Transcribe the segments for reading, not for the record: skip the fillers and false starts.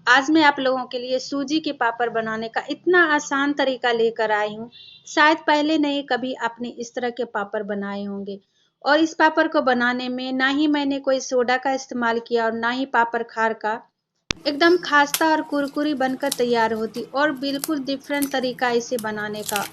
आज मैं आप लोगों के लिए सूजी के पापड़ बनाने का इतना आसान तरीका लेकर आई हूँ। शायद पहले नहीं कभी आपने इस तरह के पापड़ बनाए होंगे। और इस पापड़ को बनाने में ना ही मैंने कोई सोडा का इस्तेमाल किया और ना ही पापड़ खार का। एकदम खास्ता और कुरकुरी बनकर तैयार होती और बिल्कुल डिफरेंट तरीका इसे बनाने का।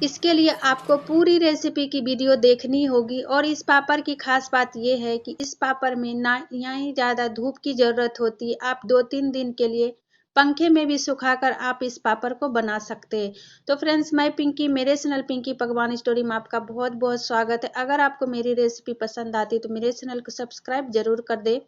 इसके लिए आपको पूरी रेसिपी की वीडियो देखनी होगी। और इस पापड़ की खास बात यह है कि इस पापड़ में ना ही ज़्यादा धूप की ज़रूरत होती। आप 2-3 दिन के लिए पंखे में भी सुखाकर आप इस पापड़ को बना सकते हैं। तो फ्रेंड्स, मैं पिंकी, मेरे चैनल पिंकी पकवान स्टोरी में आपका बहुत बहुत स्वागत है। अगर आपको मेरी रेसिपी पसंद आती तो मेरे चैनल को सब्सक्राइब जरूर कर दे।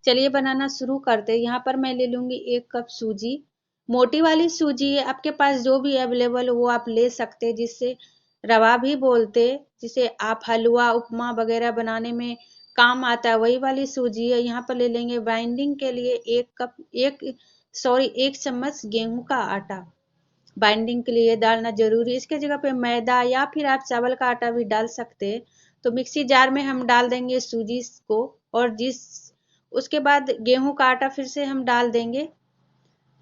चलिए बनाना शुरू करते हैं। यहाँ पर मैं ले लूंगी 1 कप सूजी। मोटी वाली सूजी है, आपके पास जो भी अवेलेबल हो वो आप ले सकते हैं, जिससे रवा भी बोलते, जिसे आप हलवा उपमा वगैरह बनाने में काम आता है, वही वाली सूजी है। यहाँ पर ले लेंगे बाइंडिंग के लिए 1 चम्मच गेहूं का आटा। बाइंडिंग के लिए डालना जरूरी है। इसके जगह पे मैदा या फिर आप चावल का आटा भी डाल सकते हैं। तो मिक्सी जार में हम डाल देंगे सूजी को, और उसके बाद गेहूं का आटा फिर से हम डाल देंगे,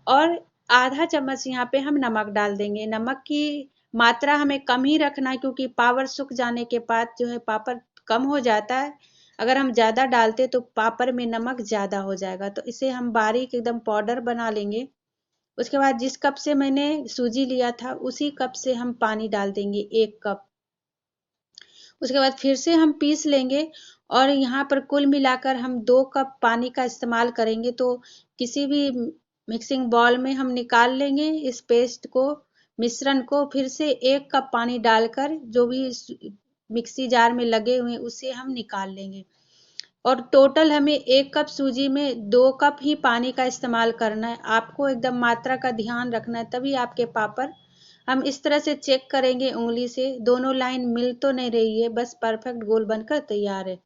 और आधा चम्मच यहाँ पे हम नमक डाल देंगे। नमक की मात्रा हमें कम ही रखना है, क्योंकि पापड़ सूख जाने के बाद जो है पापड़ कम हो जाता है। अगर हम ज्यादा डालते तो पापड़ में नमक ज्यादा हो जाएगा। तो इसे हम बारीक एकदम पाउडर बना लेंगे। उसके बाद जिस कप से मैंने सूजी लिया था उसी कप से हम पानी डाल देंगे 1 कप। उसके बाद फिर से हम पीस लेंगे, और यहाँ पर कुल मिलाकर हम 2 कप पानी का इस्तेमाल करेंगे। तो किसी भी मिक्सिंग बाउल में हम निकाल लेंगे इस पेस्ट को, मिश्रण को। फिर से 1 कप पानी डालकर जो भी मिक्सी जार में लगे हुए उसे हम निकाल लेंगे। और टोटल हमें 1 कप सूजी में 2 कप ही पानी का इस्तेमाल करना है। आपको एकदम मात्रा का ध्यान रखना है, तभी आपके पापड़। हम इस तरह से चेक करेंगे उंगली से, दोनों लाइन मिल तो नहीं रही है, बस परफेक्ट गोल बनकर तैयार है।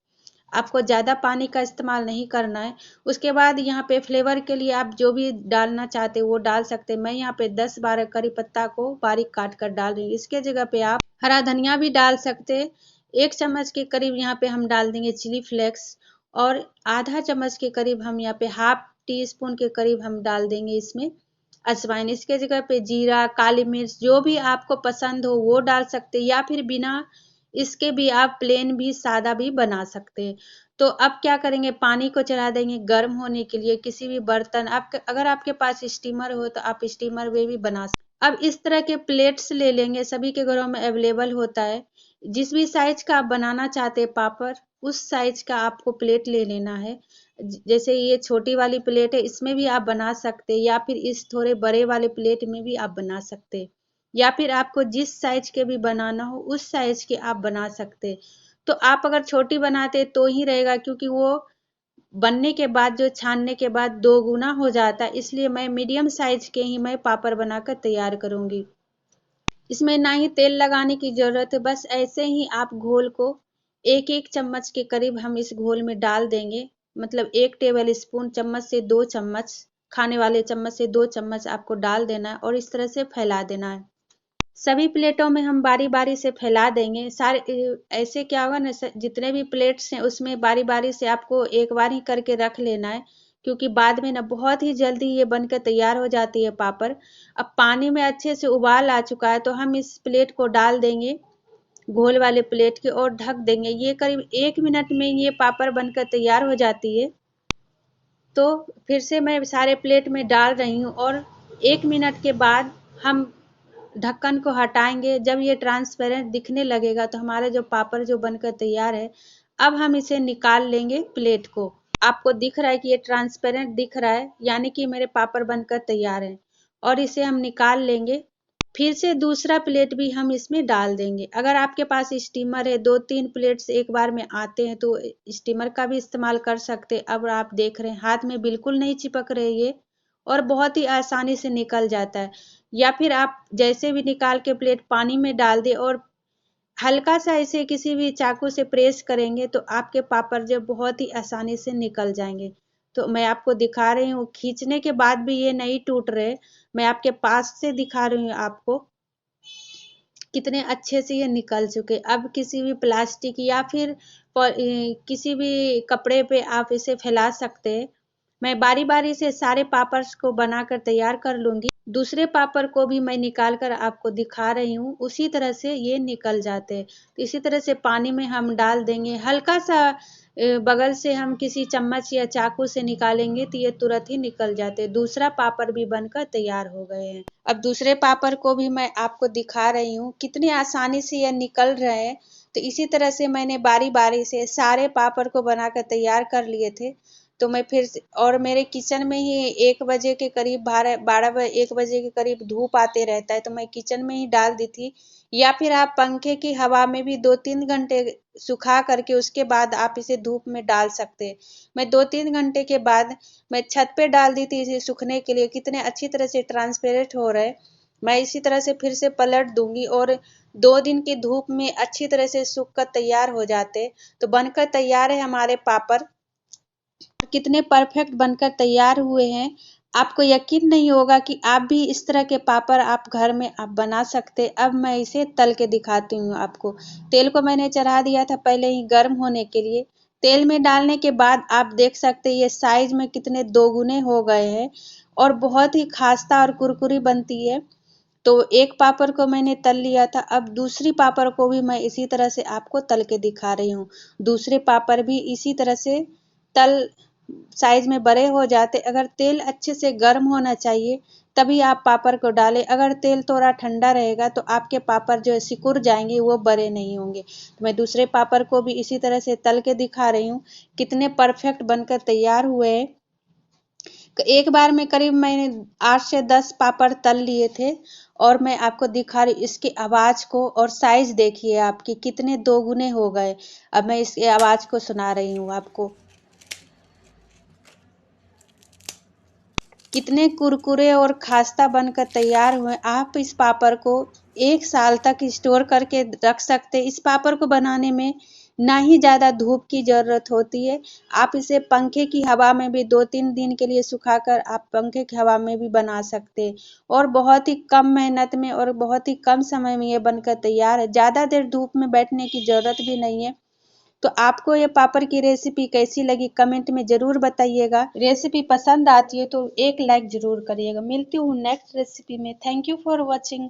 आपको ज़्यादा पानी का इस्तेमाल नहीं करना है। उसके बाद यहाँ पे फ्लेवर के लिए आप जो भी डालना चाहते वो डाल सकते हैं। मैं यहाँ पे 10-12 करी पत्ता को बारीक काट कर डाल रही हूँ। इसके जगह पे आप हरा धनिया भी डाल सकते हैं। 1 चम्मच के करीब यहाँ पे हम डाल देंगे चिली फ्लेक्स, और आधा चम्मच के करीब हम यहाँ पे हाफ टी स्पून के करीब हम डाल देंगे इसमें अजवाइन। इसके जगह पे जीरा, काली मिर्च जो भी आपको पसंद हो वो डाल सकते हैं, या फिर बिना इसके भी आप प्लेन भी सादा भी बना सकते हैं। तो अब क्या करेंगे, पानी को चढ़ा देंगे गर्म होने के लिए। किसी भी बर्तन, अगर आपके पास स्टीमर हो तो आप स्टीमर में भी बना सकते। अब इस तरह के प्लेट्स ले लेंगे, सभी के घरों में अवेलेबल होता है। जिस भी साइज का आप बनाना चाहते हैं पापड़, उस साइज का आपको प्लेट ले लेना है। जैसे ये छोटी वाली प्लेट है, इसमें भी आप बना सकते हैं, या फिर इस थोड़े बड़े वाले प्लेट में भी आप बना सकते हैं, या फिर आपको जिस साइज के भी बनाना हो उस साइज के आप बना सकते हैं। तो आप अगर छोटी बनाते तो ही रहेगा, क्योंकि वो बनने के बाद जो छानने के बाद 2 गुना हो जाता है। इसलिए मैं मीडियम साइज के ही मैं पापड़ बनाकर तैयार करूंगी। इसमें ना ही तेल लगाने की जरूरत है, बस ऐसे ही आप घोल को 1-1 चम्मच के करीब हम इस घोल में डाल देंगे। मतलब 1 टेबल स्पून, चम्मच से 2 चम्मच, खाने वाले चम्मच से 2 चम्मच आपको डाल देना है, और इस तरह से फैला देना है। सभी प्लेटों में हम बारी बारी से फैला देंगे। सारे ऐसे क्या होगा ना, जितने भी प्लेट्स हैं उसमें बारी बारी से आपको एक बार ही करके रख लेना है, क्योंकि बाद में ना बहुत ही जल्दी ये बनकर तैयार हो जाती है पापड़। अब पानी में अच्छे से उबाल आ चुका है, तो हम इस प्लेट को डाल देंगे घोल वाले प्लेट के, और ढक देंगे। ये करीब 1 मिनट में ये पापड़ बनकर तैयार हो जाती है। तो फिर से मैं सारे प्लेट में डाल रही हूँ, और 1 मिनट के बाद हम ढक्कन को हटाएंगे। जब ये ट्रांसपेरेंट दिखने लगेगा तो हमारा जो पापड़ जो बनकर तैयार है। अब हम इसे निकाल लेंगे प्लेट को। आपको दिख रहा है कि ये ट्रांसपेरेंट दिख रहा है, यानी कि मेरे पापड़ बनकर तैयार है, और इसे हम निकाल लेंगे। फिर से दूसरा प्लेट भी हम इसमें डाल देंगे। अगर आपके पास स्टीमर है, 2-3 प्लेट्स एक बार में आते हैं, तो स्टीमर का भी इस्तेमाल कर सकते हैं। अब आप देख रहे हैं हाथ में बिल्कुल नहीं चिपक रहे ये, और बहुत ही आसानी से निकल जाता है। या फिर आप जैसे भी निकाल के प्लेट पानी में डाल दे, और हल्का सा इसे किसी भी चाकू से प्रेस करेंगे तो आपके पापड़ जो बहुत ही आसानी से निकल जाएंगे। तो मैं आपको दिखा रही हूँ, खींचने के बाद भी ये नहीं टूट रहे। मैं आपके पास से दिखा रही हूँ आपको, कितने अच्छे से ये निकल चुके। अब किसी भी प्लास्टिक या फिर किसी भी कपड़े पे आप इसे फैला सकते हैं। मैं बारी बारी से सारे पापड़ को बनाकर तैयार कर लूंगी। दूसरे पापड़ को भी मैं निकाल कर आपको दिखा रही हूँ, उसी तरह से ये निकल जाते हैं। तो इसी तरह से पानी में हम डाल देंगे, हल्का सा बगल से हम किसी चम्मच या चाकू से निकालेंगे तो ये तुरंत ही निकल जाते हैं। दूसरा पापड़ भी बनकर तैयार हो गए हैं। अब दूसरे पापड़ को भी मैं आपको दिखा रही हूँ, कितनी आसानी से ये निकल रहे हैं। तो इसी तरह से मैंने बारी बारी से सारे पापड़ को बनाकर तैयार कर लिए थे। तो मैं फिर से, और मेरे किचन में ही 1 बजे के करीब 1 बजे के करीब धूप आते रहता है, तो मैं किचन में ही डाल दी थी। या फिर आप पंखे की हवा में भी 2-3 घंटे सुखा करके उसके बाद आप इसे धूप में डाल सकते हैं। मैं 2-3 घंटे के बाद मैं छत पे डाल दी थी इसे सूखने के लिए। कितने अच्छी तरह से ट्रांसपेरेंट हो रहे। मैं इसी तरह से फिर से पलट दूंगी और 2 दिन की धूप में अच्छी तरह से सूख कर तैयार हो जाते। तो बनकर तैयार है हमारे पापड़, कितने परफेक्ट बनकर तैयार हुए हैं। आपको यकीन नहीं होगा कि आप भी इस तरह के पापड़ आप घर में आप बना सकते। अब मैं इसे तल के दिखाती हूँ आपको। तेल को मैंने चढ़ा दिया था पहले ही गर्म होने के लिए। तेल में डालने के बाद आप देख सकते हैं ये साइज में कितने दोगुने हो गए हैं और बहुत ही खास्ता और कुरकुरी बनती है। तो एक पापड़ को मैंने तल लिया था, अब दूसरी पापड़ को भी मैं इसी तरह से आपको तल के दिखा रही हूँ। दूसरे पापड़ भी इसी तरह से तल साइज में बड़े हो जाते। अगर तेल अच्छे से गर्म होना चाहिए तभी आप पापड़ को डालें। अगर तेल थोड़ा ठंडा रहेगा तो आपके पापड़ जो है सिकुड़ जाएंगे, वो बड़े नहीं होंगे। तो मैं दूसरे पापड़ को भी इसी तरह से तल के दिखा रही हूँ, कितने परफेक्ट बनकर तैयार हुए हैं। एक बार में करीब मैंने 8 से 10 पापड़ तल लिए थे और मैं आपको दिखा रही। इसकी आवाज को और साइज देखिए आपकी कितने दोगुने हो गए। अब मैं इसकी आवाज को सुना रही हूँ आपको। कितने कुरकुरे और खास्ता बनकर तैयार हुए। आप इस पापड़ को 1 साल तक स्टोर करके रख सकते। इस पापड़ को बनाने में ना ही ज़्यादा धूप की ज़रूरत होती है। आप इसे पंखे की हवा में भी 2-3 दिन के लिए सुखाकर आप पंखे की हवा में भी बना सकते हैं और बहुत ही कम मेहनत में और बहुत ही कम समय में ये बनकर तैयार है। ज़्यादा देर धूप में बैठने की ज़रूरत भी नहीं है। तो आपको ये पापड़ की रेसिपी कैसी लगी कमेंट में ज़रूर बताइएगा। रेसिपी पसंद आती है तो एक लाइक ज़रूर करिएगा। मिलती हूँ नेक्स्ट रेसिपी में। Thank you for watching.